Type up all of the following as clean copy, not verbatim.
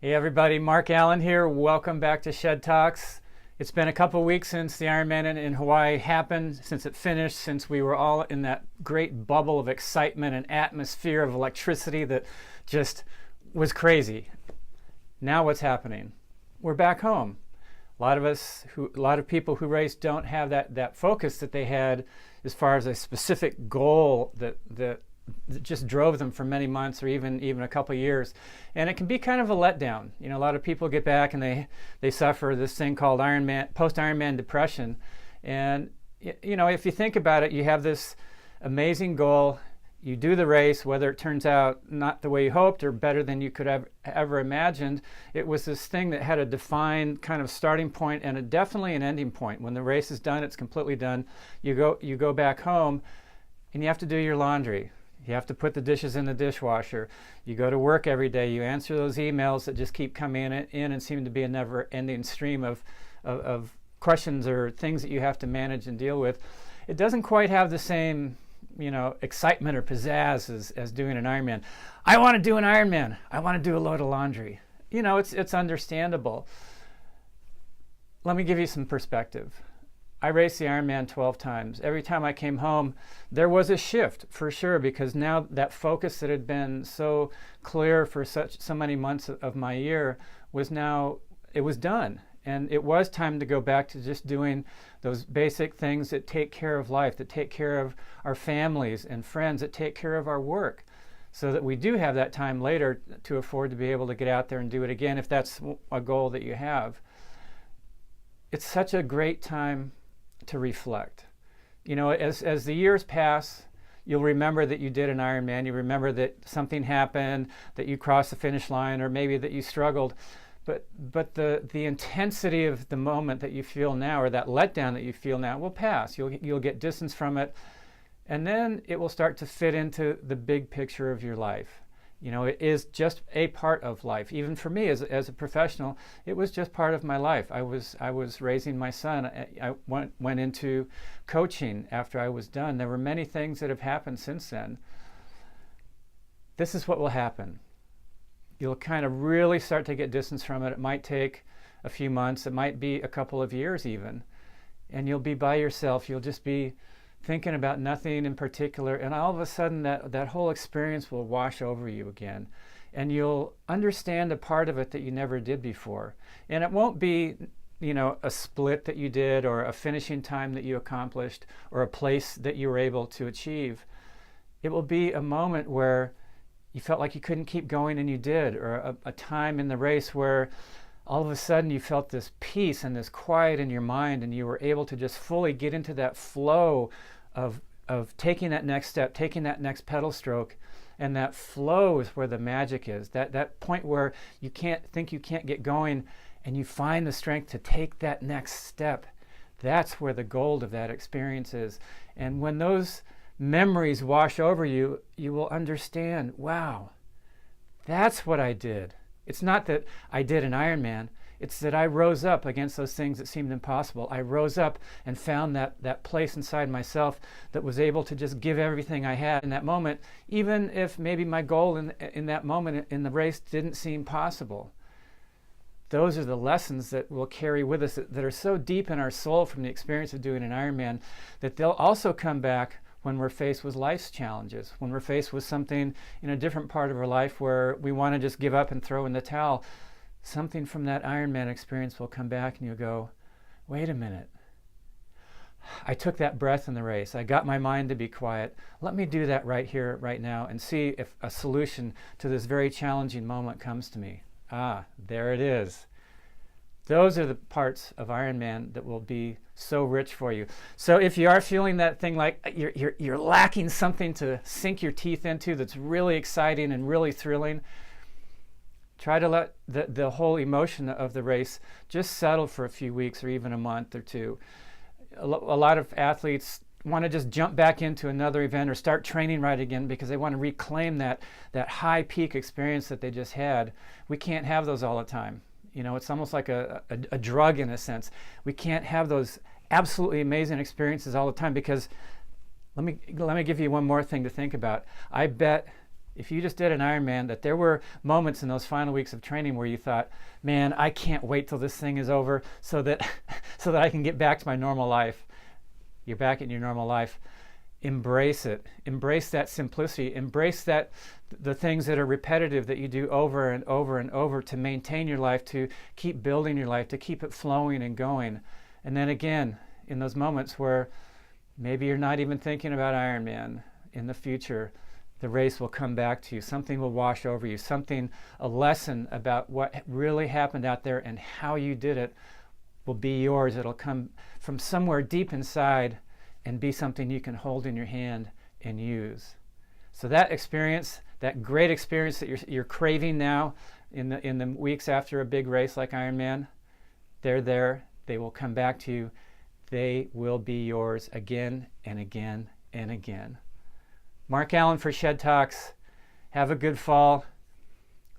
Hey everybody, Mark Allen here. Welcome back to Shed Talks. It's been a couple weeks since the Ironman in Hawaii happened, since it finished, since we were all in that great bubble of excitement and atmosphere of electricity that just was crazy. Now what's happening? We're back home. A lot of people who race don't have that focus that they had as far as a specific goal that just drove them for many months or even a couple of years. And it can be kind of a letdown. You know, a lot of people get back and they suffer this thing called post-Ironman depression. And, you know, if you think about it, you have this amazing goal. You do the race, whether it turns out not the way you hoped or better than you could have ever imagined. It was this thing that had a defined kind of starting point and definitely an ending point. When the race is done, it's completely done. You go back home and you have to do your laundry. You have to put the dishes in the dishwasher. You go to work every day. You answer those emails that just keep coming in and seem to be a never-ending stream of questions or things that you have to manage and deal with. It doesn't quite have the same, you know, excitement or pizzazz as doing an Ironman. I want to do an Ironman. I want to do a load of laundry. You know, it's understandable. Let me give you some perspective. I raced the Ironman 12 times. Every time I came home, there was a shift for sure, because now that focus that had been so clear for so many months of my year was done. And it was time to go back to just doing those basic things that take care of life, that take care of our families and friends, that take care of our work, so that we do have that time later to afford to be able to get out there and do it again if that's a goal that you have. It's such a great time to reflect. You know, as the years pass, you'll remember that you did an Ironman. You remember that something happened, that you crossed the finish line, or maybe that you struggled. But the intensity of the moment that you feel now, or that letdown that you feel now, will pass. You'll get distance from it, and then it will start to fit into the big picture of your life. You know, it is just a part of life. Even for me as a professional, it was just part of my life. I was raising my son. I went into coaching after I was done. There were many things that have happened since then. This is what will happen. You'll kind of really start to get distance from it. It might take a few months. It might be a couple of years even. And you'll be by yourself. You'll just be thinking about nothing in particular, and all of a sudden that whole experience will wash over you again, and you'll understand a part of it that you never did before. And it won't be, you know, a split that you did, or a finishing time that you accomplished, or a place that you were able to achieve. It will be a moment where you felt like you couldn't keep going and you did, or a time in the race where all of a sudden you felt this peace and this quiet in your mind, and you were able to just fully get into that flow of taking that next step, taking that next pedal stroke. And that flow is where the magic is. That point where you can't get going, and you find the strength to take that next step. That's where the gold of that experience is. And when those memories wash over you, you will understand, wow, that's what I did. It's not that I did an Ironman. It's that I rose up against those things that seemed impossible. I rose up and found that place inside myself that was able to just give everything I had in that moment, even if maybe my goal in that moment in the race didn't seem possible. Those are the lessons that we'll carry with us that are so deep in our soul from the experience of doing an Ironman, that they'll also come back when we're faced with life's challenges, when we're faced with something in a different part of our life where we want to just give up and throw in the towel. Something from that Ironman experience will come back, and you'll go, wait a minute. I took that breath in the race. I got my mind to be quiet. Let me do that right here, right now, and see if a solution to this very challenging moment comes to me. Ah, there it is. Those are the parts of Ironman that will be so rich for you. So if you are feeling that thing like you're lacking something to sink your teeth into that's really exciting and really thrilling, try to let the whole emotion of the race just settle for a few weeks or even a month or two. A lot of athletes want to just jump back into another event or start training right again because they want to reclaim that high peak experience that they just had. We can't have those all the time. You know, it's almost like a drug in a sense. We can't have those absolutely amazing experiences all the time, because let me give you one more thing to think about. I bet If you just did an Ironman, that there were moments in those final weeks of training where you thought, man, I can't wait till this thing is over so that so that I can get back to my normal life. You're back in your normal life. Embrace it. Embrace that simplicity. Embrace that the things that are repetitive that you do over and over and over to maintain your life, to keep building your life, to keep it flowing and going. And then again, in those moments where maybe you're not even thinking about Ironman in the future, the race will come back to you. Something will wash over you. A lesson about what really happened out there and how you did it will be yours. It'll come from somewhere deep inside and be something you can hold in your hand and use. So that experience, that great experience that you're craving now in the weeks after a big race like Ironman, they're there. They will come back to you. They will be yours again and again and again. Mark Allen for Shed Talks. Have a good fall.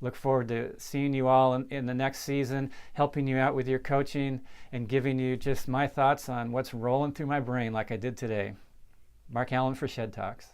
Look forward to seeing you all in the next season, helping you out with your coaching and giving you just my thoughts on what's rolling through my brain like I did today. Mark Allen for Shed Talks.